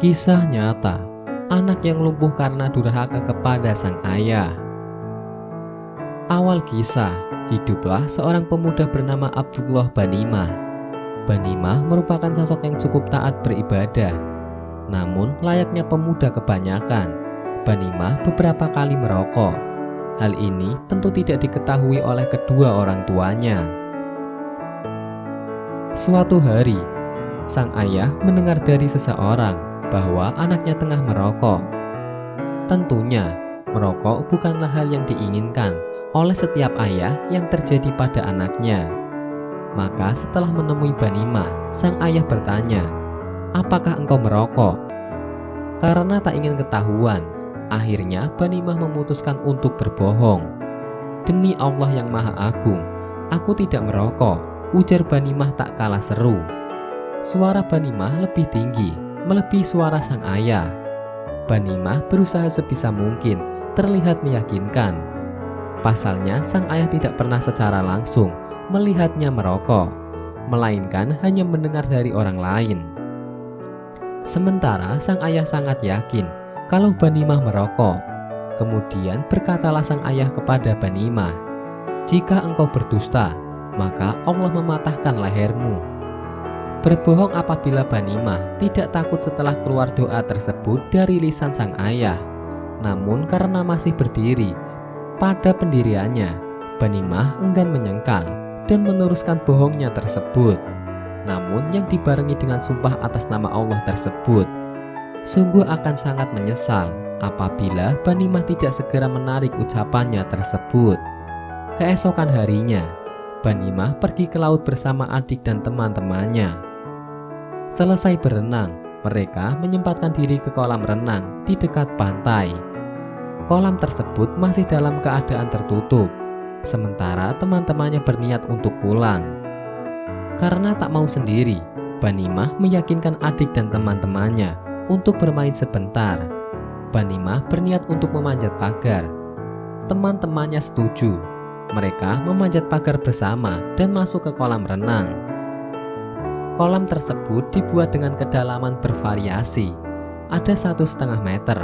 Kisah nyata, anak yang lumpuh karena durhaka kepada sang ayah. Awal kisah, hiduplah seorang pemuda bernama Abdullah Banimah. Banimah merupakan sosok yang cukup taat beribadah. Namun layaknya pemuda kebanyakan, Banimah beberapa kali merokok. Hal ini tentu tidak diketahui oleh kedua orang tuanya. Suatu hari, sang ayah mendengar dari seseorang bahwa anaknya tengah merokok. Tentunya, merokok bukanlah hal yang diinginkan oleh setiap ayah yang terjadi pada anaknya. Maka setelah menemui Banimah, sang ayah bertanya, "Apakah engkau merokok?" Karena tak ingin ketahuan, akhirnya Banimah memutuskan untuk berbohong. "Demi Allah yang Maha Agung, aku tidak merokok," ujar Banimah tak kalah seru. Suara Banimah lebih tinggi, melebihi suara sang ayah. Banimah berusaha sebisa mungkin terlihat meyakinkan. Pasalnya sang ayah tidak pernah secara langsung melihatnya merokok, melainkan hanya mendengar dari orang lain. Sementara sang ayah sangat yakin kalau Banimah merokok. Kemudian berkatalah sang ayah kepada Banimah, "Jika engkau berdusta, maka Allah mematahkan lehermu." Berbohong apabila Banimah tidak takut setelah keluar doa tersebut dari lisan sang ayah. Namun karena masih berdiri pada pendiriannya, Banimah enggan menyangkal dan meneruskan bohongnya tersebut. Namun yang dibarengi dengan sumpah atas nama Allah tersebut, sungguh akan sangat menyesal apabila Banimah tidak segera menarik ucapannya tersebut. Keesokan harinya, Banimah pergi ke laut bersama adik dan teman-temannya. Selesai berenang, mereka menyempatkan diri ke kolam renang di dekat pantai. Kolam tersebut masih dalam keadaan tertutup, sementara teman-temannya berniat untuk pulang. Karena tak mau sendiri, Banimah meyakinkan adik dan teman-temannya untuk bermain sebentar. Banimah berniat untuk memanjat pagar. Teman-temannya setuju. Mereka memanjat pagar bersama dan masuk ke kolam renang. Kolam tersebut dibuat dengan kedalaman bervariasi. Ada 1,5 meter,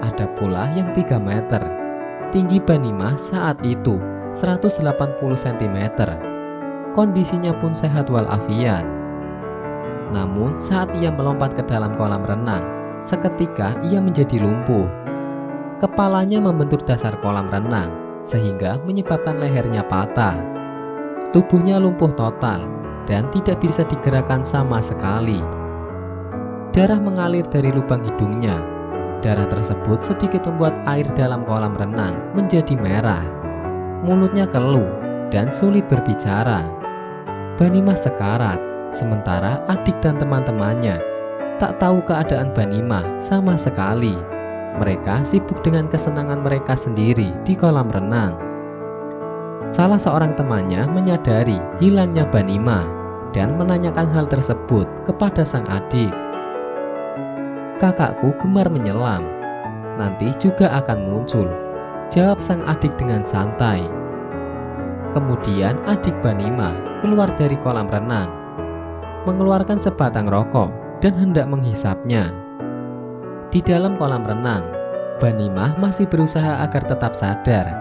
ada pula yang 3 meter. Tinggi Banimah saat itu 180 cm. Kondisinya pun sehat walafiat. Namun saat ia melompat ke dalam kolam renang, seketika ia menjadi lumpuh. Kepalanya membentur dasar kolam renang, sehingga menyebabkan lehernya patah. Tubuhnya lumpuh total dan tidak bisa digerakkan sama sekali. Darah mengalir dari lubang hidungnya. Darah tersebut sedikit membuat air dalam kolam renang menjadi merah. Mulutnya keluh dan sulit berbicara. Banimah sekarat, sementara adik dan teman-temannya tak tahu keadaan Banimah sama sekali. Mereka sibuk dengan kesenangan mereka sendiri di kolam renang. Salah seorang temannya menyadari hilangnya Banimah dan menanyakan hal tersebut kepada sang adik. "Kakakku gemar menyelam, nanti juga akan muncul," jawab sang adik dengan santai. Kemudian adik Banimah keluar dari kolam renang, mengeluarkan sebatang rokok dan hendak menghisapnya. Di dalam kolam renang, Banimah masih berusaha agar tetap sadar.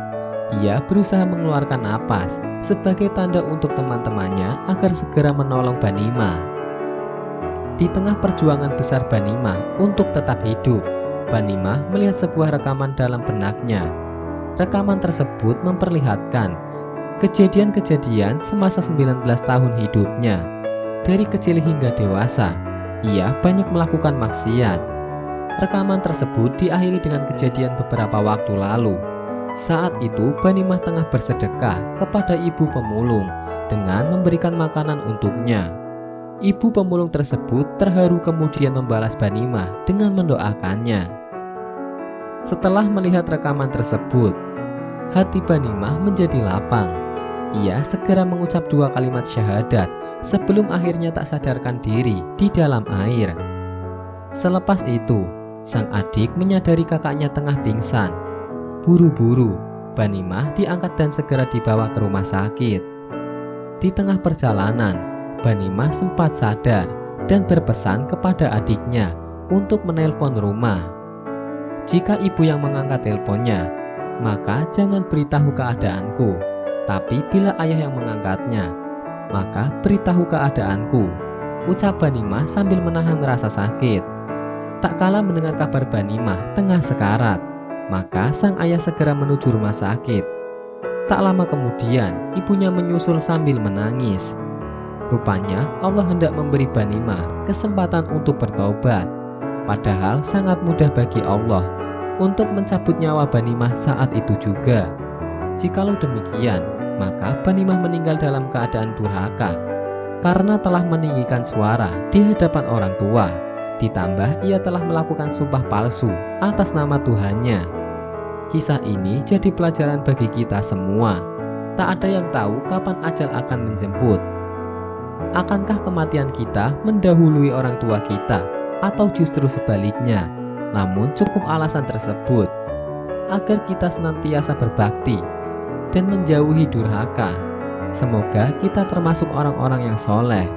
Ia berusaha mengeluarkan napas sebagai tanda untuk teman-temannya agar segera menolong Banimah. Di tengah perjuangan besar Banimah untuk tetap hidup, Banimah melihat sebuah rekaman dalam benaknya. Rekaman tersebut memperlihatkan kejadian-kejadian semasa 19 tahun hidupnya. Dari kecil hingga dewasa, ia banyak melakukan maksiat. Rekaman tersebut diakhiri dengan kejadian beberapa waktu lalu. Saat itu Banimah tengah bersedekah kepada ibu pemulung dengan memberikan makanan untuknya. Ibu pemulung tersebut terharu kemudian membalas Banimah dengan mendoakannya. Setelah melihat rekaman tersebut, hati Banimah menjadi lapang. Ia segera mengucap 2 kalimat syahadat sebelum akhirnya tak sadarkan diri di dalam air. Selepas itu, sang adik menyadari kakaknya tengah pingsan. Buru-buru, Banimah diangkat dan segera dibawa ke rumah sakit. Di tengah perjalanan, Banimah sempat sadar dan berpesan kepada adiknya untuk menelpon rumah. Jika ibu yang mengangkat teleponnya, maka jangan beritahu keadaanku. Tapi bila ayah yang mengangkatnya, maka beritahu keadaanku, ucap Banimah sambil menahan rasa sakit. Tak kala mendengar kabar Banimah tengah sekarat, maka sang ayah segera menuju rumah sakit. Tak lama kemudian, ibunya menyusul sambil menangis. Rupanya Allah hendak memberi Banimah kesempatan untuk bertobat. Padahal sangat mudah bagi Allah untuk mencabut nyawa Banimah saat itu juga. Jikalau demikian, maka Banimah meninggal dalam keadaan durhaka karena telah meninggikan suara di hadapan orang tua. Ditambah ia telah melakukan sumpah palsu atas nama Tuhannya. Kisah ini jadi pelajaran bagi kita semua. Tak ada yang tahu kapan ajal akan menjemput. Akankah kematian kita mendahului orang tua kita, atau justru sebaliknya? Namun cukup alasan tersebut agar kita senantiasa berbakti dan menjauhi durhaka. Semoga kita termasuk orang-orang yang soleh.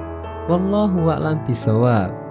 Wallahu a'lam bishawab.